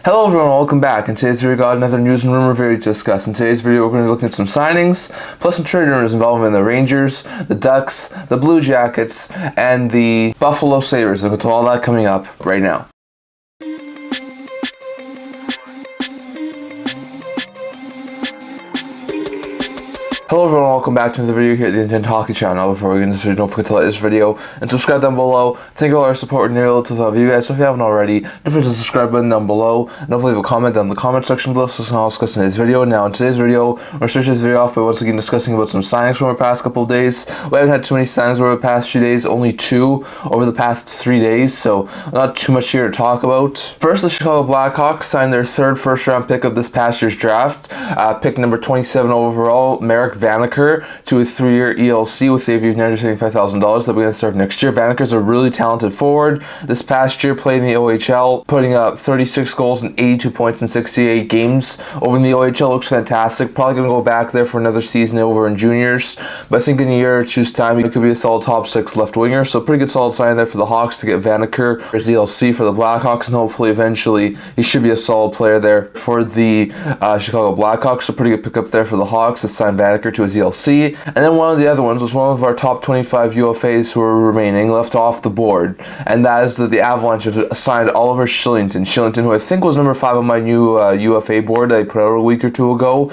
Hello everyone, welcome back. In today's video we got another news and rumor video to discuss. In today's video we're going to be looking at some signings, plus some trade rumors involving the Rangers, the Ducks, the Blue Jackets, and the Buffalo Sabres. We'll get to all that coming up right now. Hello everyone, welcome back to another video here at the Nintendo Hockey Channel. Before we get into this video, don't forget to like this video and subscribe down below. Thank you all our support and nearly to love you guys. So if you haven't already, don't forget to subscribe button down below and don't leave a comment down in the comment section below so we can all discuss today's video. Now in today's video, we're going to start this video off by once again discussing about some signings from our past couple of days. We haven't had too many signings over the past few days, only 2 over the past 3 days, so not too much here to talk about. First, the Chicago Blackhawks signed their 3rd first-round pick of this past year's draft, pick number 27 overall, Vanacker, to a 3-year ELC with the AV of $975,000 that we're going to start next year. Vanacker's a really talented forward. This past year played in the OHL, putting up 36 goals and 82 points in 68 games. Over in the OHL looks fantastic. Probably going to go back there for another season over in juniors, but I think in a year or two's time he could be a solid top 6 left winger. So pretty good solid sign there for the Hawks to get Vanacker as ELC for the Blackhawks, and hopefully eventually he should be a solid player there for the Chicago Blackhawks. So pretty good pickup there for the Hawks to sign Vanacker to his ELC. And then one of the other ones was one of our top 25 UFAs who are remaining left off the board, and that is the Avalanche have signed Oliver Kylington, who I think was number 5 on my new UFA board I put out a week or 2 ago,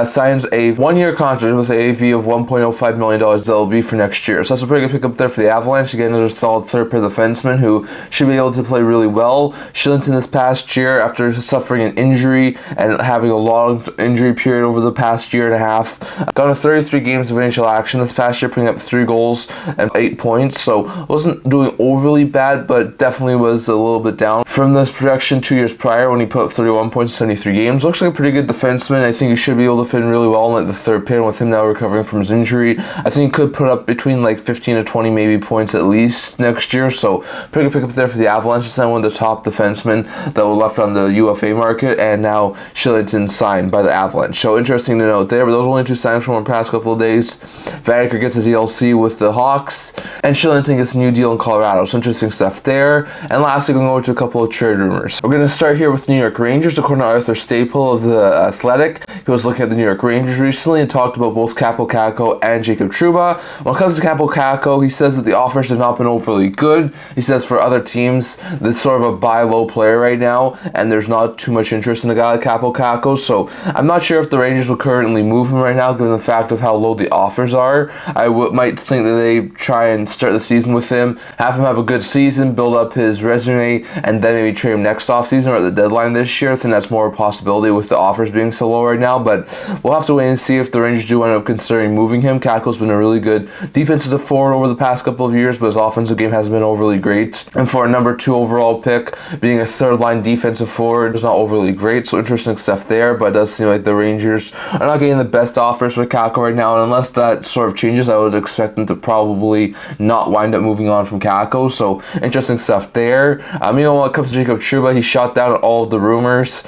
signs a 1-year contract with an AV of $1.05 million that will be for next year. So that's a pretty good pickup there for the Avalanche. Again, another solid 3rd pair defenseman who should be able to play really well. Kylington this past year, after suffering an injury and having a long injury period over the past year and a half, got a 33 games of NHL action this past year, putting up 3 goals and 8 points, so wasn't doing overly bad, but definitely was a little bit down from this production 2 years prior when he put up 31 points in 73 games. Looks like a pretty good defenseman. I think he should be able to fit in really well in the 3rd pair with him now recovering from his injury. I think he could put up between like 15 to 20 maybe points at least next year, so pretty good pickup there for the Avalanche to sign one of the top defensemen that were left on the UFA market, and now Kylington signed by the Avalanche. So interesting to note there, but those are only 2 signings from our past couple of days. Vanacker gets his ELC with the Hawks, and Kylington gets a new deal in Colorado. So interesting stuff there. And lastly, going over to a couple of trade rumors. We're going to start here with New York Rangers. According to Arthur Staple of the Athletic, he was looking at the New York Rangers recently and talked about both Kakko and Jacob Trouba. When it comes to Kakko, he says that the offers have not been overly good. He says for other teams, that's sort of a buy low player right now, and there's not too much interest in a guy like Kakko. So I'm not sure if the Rangers will currently move him right now, given the fact of how low the offers are. I might think that they try and start the season with him, have him have a good season, build up his resume, and then maybe trade him next offseason or at the deadline this year. I think that's more a possibility with the offers being so low right now, but we'll have to wait and see if the Rangers do end up considering moving him. Kakko's been a really good defensive forward over the past couple of years, but his offensive game hasn't been overly great. And for a number 2 overall pick, being a 3rd line defensive forward is not overly great, so interesting stuff there, but it does seem like the Rangers are not getting the best offers for Kakko right now, and unless that sort of changes, I would expect them to probably not wind up moving on from Kakko. So interesting stuff there. When it comes to Jacob Trouba, he shot down all of the rumors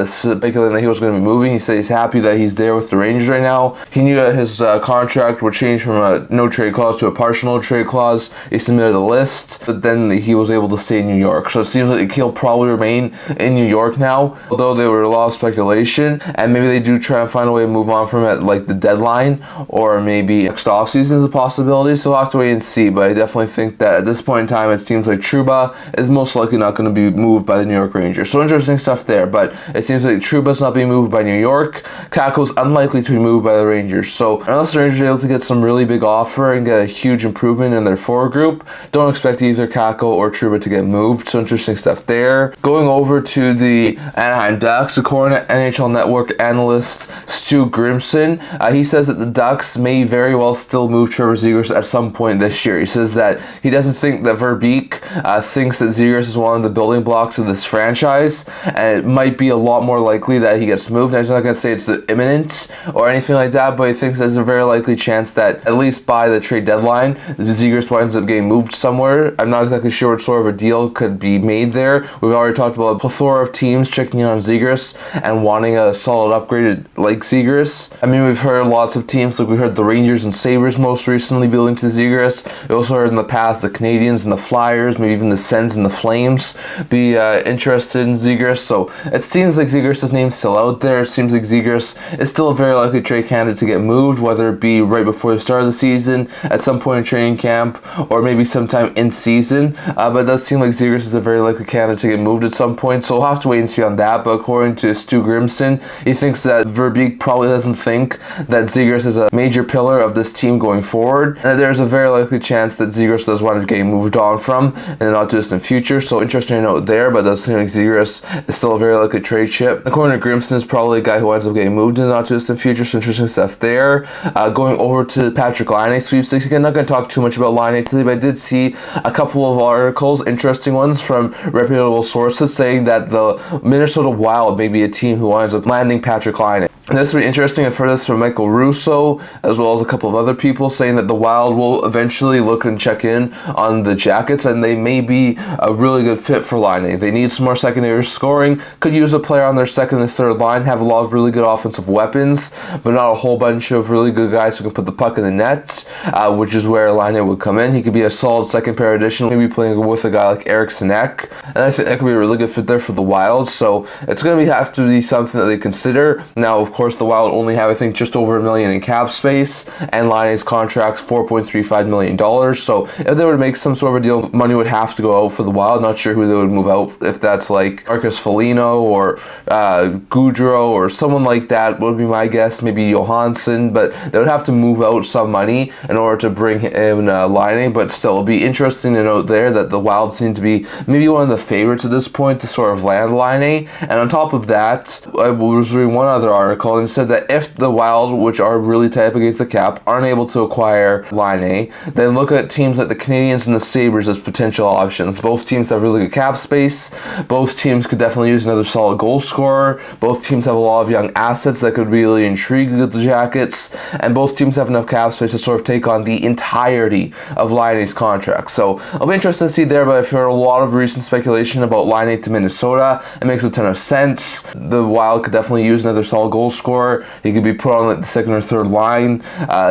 speculating that he was going to be moving. He said he's happy that he's there with the Rangers right now. He knew that his contract would change from a no trade clause to a partial no trade clause. He submitted a list, but then he was able to stay in New York. So it seems like he'll probably remain in New York now, although there were a lot of speculation, and maybe they do try and find a way to move on from him at like the deadline, or maybe next offseason is a possibility, so we'll have to wait and see. But I definitely think that at this point in time, it seems like Trouba is most likely not going to be moved by the New York Rangers. So interesting stuff there, but it seems like Trouba's not being moved by New York. Kakko's unlikely to be moved by the Rangers. So unless the Rangers are able to get some really big offer and get a huge improvement in their forward group, don't expect either Kakko or Trouba to get moved. So interesting stuff there. Going over to the Anaheim Ducks, according to NHL Network analyst Stu Grimson, he says that the Ducks may very well still move Trevor Zegras at some point this year. He says that he doesn't think that Verbeek thinks that Zegras is one of the building blocks of this franchise, and it might be a lot more likely that he gets moved. I'm not going to say it's imminent or anything like that, but he thinks there's a very likely chance that at least by the trade deadline, Zegras winds up getting moved somewhere. I'm not exactly sure what sort of a deal could be made there. We've already talked about a plethora of teams checking in on Zegras and wanting a solid upgrade like Zegras. We've heard heard lots of teams, like we heard the Rangers and Sabres most recently be linked to Zegras. We also heard in the past the Canadiens and the Flyers, maybe even the Sens and the Flames be interested in Zegras. So it seems like Zegras' name's still out there. It seems like Zegras is still a very likely trade candidate to get moved, whether it be right before the start of the season, at some point in training camp, or maybe sometime in season. But it does seem like Zegras is a very likely candidate to get moved at some point, so we'll have to wait and see on that. But according to Stu Grimson, he thinks that Verbeek probably doesn't think that Zegras is a major pillar of this team going forward, and that there's a very likely chance that Zegras does want to get moved on from in the not too distant future. So interesting to note there, but it does seem like Zegras is still a very likely trade chip. According to Grimson, is probably a guy who ends up getting moved in the not too distant future, so interesting stuff there. Going over to Patrick Laine sweepstakes, again, not going to talk too much about Laine today, but I did see a couple of articles, interesting ones from reputable sources, saying that the Minnesota Wild may be a team who winds up landing Patrick Laine. This will be interesting. I've heard this from Michael Russo, as well as a couple of other people, saying that the Wild will eventually look and check in on the Jackets, and they may be a really good fit for Laine. They need some more secondary scoring, could use a player on their second and third line, have a lot of really good offensive weapons, but not a whole bunch of really good guys who can put the puck in the net, which is where Laine would come in. He could be a solid second pair addition, maybe playing with a guy like Eric Sinek, and I think that could be a really good fit there for the Wild. So it's going to have to be something that they consider. Now, of course, the Wild only have, I think, just over $1 million in cap space, and Laine's contract's $4.35 million. So if they were to make some sort of a deal, money would have to go out for the Wild. Not sure who they would move out, if that's like Marcus Foligno or Gaudreau or someone like that would be my guess, maybe Johansson, but they would have to move out some money in order to bring in Laine. But still, it'll be interesting to note there that the Wild seem to be maybe one of the favorites at this point to sort of land Laine. And on top of that, I was reading one other article, and it said that if the Wild, which are really tight up against the cap, aren't able to acquire Laine, then look at teams like the Canadiens and the Sabres as potential options. Both teams have really good cap space. Both teams could definitely use another solid goal scorer. Both teams have a lot of young assets that could really intrigue the Jackets, and both teams have enough cap space to sort of take on the entirety of Laine's contract. So I'll be interested to see there, but I've heard a lot of recent speculation about Laine to Minnesota. It makes a ton of sense. The Wild could definitely use another solid goal scorer. He could be put on like the second or third line.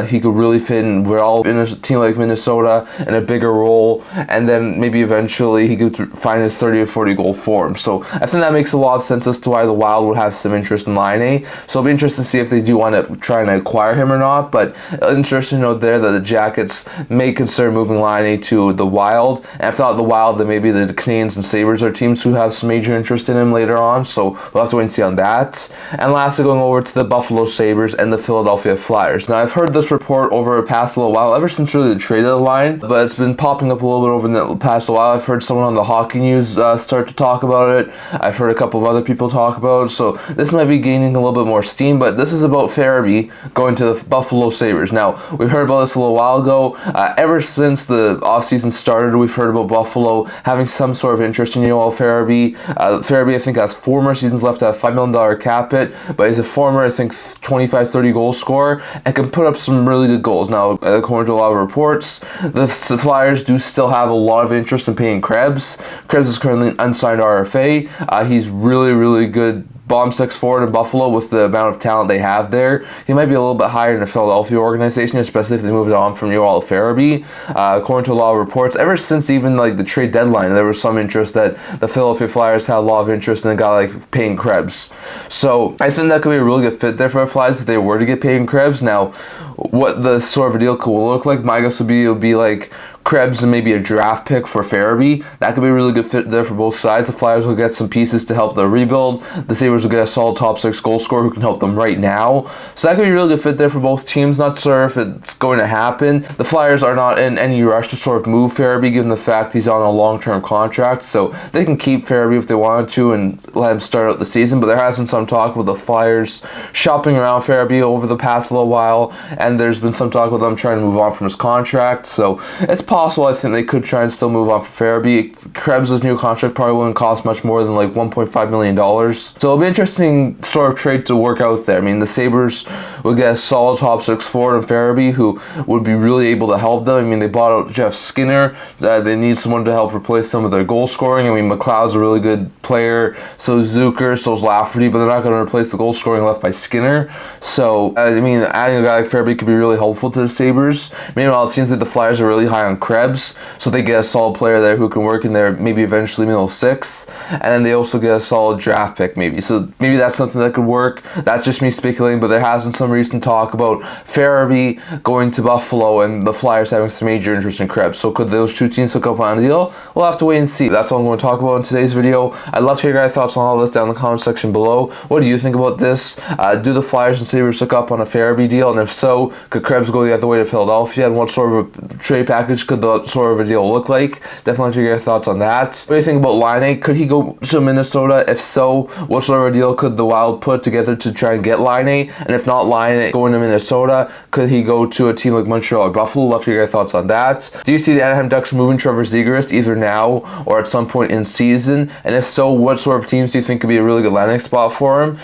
He could really fit in well in a team like Minnesota in a bigger role, and then maybe eventually he could find his 30 or 40 goal form. So I think that makes a lot of sense as to why the Wild would have some interest in Laine. So it'll be interesting to see if they do want to try and acquire him or not. But interesting to note there that the Jackets may consider moving Laine to the Wild, and if not the Wild, then maybe the Canadiens and Sabres are teams who have some major interest in him later on. So we'll have to wait and see on that. And lastly, going over to the Buffalo Sabres and the Philadelphia Flyers. Now, I've heard this report over the past little while, ever since really the trade deadline, but it's been popping up a little bit over the past while. I've heard someone on the Hockey News start to talk about it. I've heard a couple of other people talk about it, so this might be gaining a little bit more steam, but this is about Farabee going to the Buffalo Sabres. Now, we heard about this a little while ago. Ever since the offseason started, we've heard about Buffalo having some sort of interest in Farabee. Farabee, I think, has 4 more seasons left to have $5 million cap hit, but he's a former, I think, 25-30 goal scorer and can put up some really good goals. Now, according to a lot of reports, the Flyers do still have a lot of interest in paying Krebs. Krebs is currently an unsigned RFA. He's really, really good bomb 6 forward in Buffalo with the amount of talent they have there. He might be a little bit higher in the Philadelphia organization, especially if they moved on from Farabee. According to a lot of reports, ever since even like the trade deadline, there was some interest that the Philadelphia Flyers had a lot of interest in a guy like Payne Krebs. So I think that could be a really good fit there for the Flyers if they were to get Payne Krebs. Now, what the sort of a deal could look like, my guess would be it would be like Krebs and maybe a draft pick for Farabee. That could be a really good fit there for both sides. The Flyers will get some pieces to help the rebuild. The Sabres will get a solid top 6 goal scorer who can help them right now. So that could be a really good fit there for both teams. Not sure if it's going to happen. The Flyers are not in any rush to sort of move Farabee given the fact he's on a long-term contract. So they can keep Farabee if they wanted to and let him start out the season. But there has been some talk with the Flyers shopping around Farabee over the past little while. And there's been some talk with them trying to move on from his contract. So it's possible possible I think they could try and still move on for Farabee. Krebs' new contract probably wouldn't cost much more than like $1.5 million. So it'll be an interesting sort of trade to work out there. I mean, the Sabres would get a solid top 6 forward in Farabee who would be really able to help them. I mean, they bought out Jeff Skinner. They need someone to help replace some of their goal scoring. I mean, McLeod's a really good player. So is Zucker, so is Lafferty, but they're not going to replace the goal scoring left by Skinner. So, I mean, adding a guy like Farabee could be really helpful to the Sabres. Meanwhile, it seems like the Flyers are really high on Krebs, so they get a solid player there who can work in there, maybe eventually middle 6, and then they also get a solid draft pick maybe. So maybe that's something that could work. That's just me speculating, but there has been some recent talk about Farabee going to Buffalo and the Flyers having some major interest in Krebs. So could those two teams hook up on a deal? We'll have to wait and see. That's all I'm going to talk about in today's video. I'd love to hear your guys' thoughts on all this down in the comment section below. What do you think about this? Do the Flyers and Sabres hook up on a Farabee deal? And if so, could Krebs go the other way to Philadelphia? And what sort of a trade package could the sort of a deal look like? Definitely hear your thoughts on that. What do you think about Laine? Could he go to Minnesota? If so, what sort of a deal could the Wild put together to try and get Laine? And if not Laine going to Minnesota, could he go to a team like Montreal or Buffalo? Love to hear your thoughts on that. Do you see the Anaheim Ducks moving Trevor Zegras either now or at some point in season? And if so, what sort of teams do you think could be a really good landing spot for him?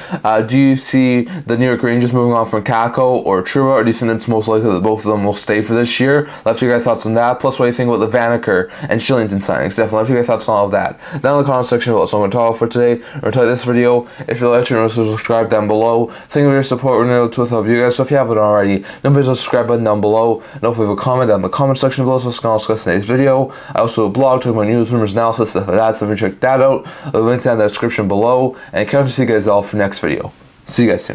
Do you see the New York Rangers moving on from Kakko or Trouba, or do you think it's most likely that both of them will stay for this year? Love to hear your thoughts on that. Plus, what do you think about the Vanacker and Kylington signings? Definitely love to hear your thoughts on all of that down in the comment section below. So I'm going to talk for today. I'm going to tell you this video. If you like to subscribe down below. Thank you for your support. We're nearly to 1,000 of you guys. So if you haven't already, don't forget to subscribe button down below. And hopefully leave a comment down in the comment section below so we can discuss today's video. I also have a blog talking about news, rumors, analysis, stuff like that. So if you check that out, I'll link down in the description below. And I can't wait to see you guys all for the next video. See you guys soon.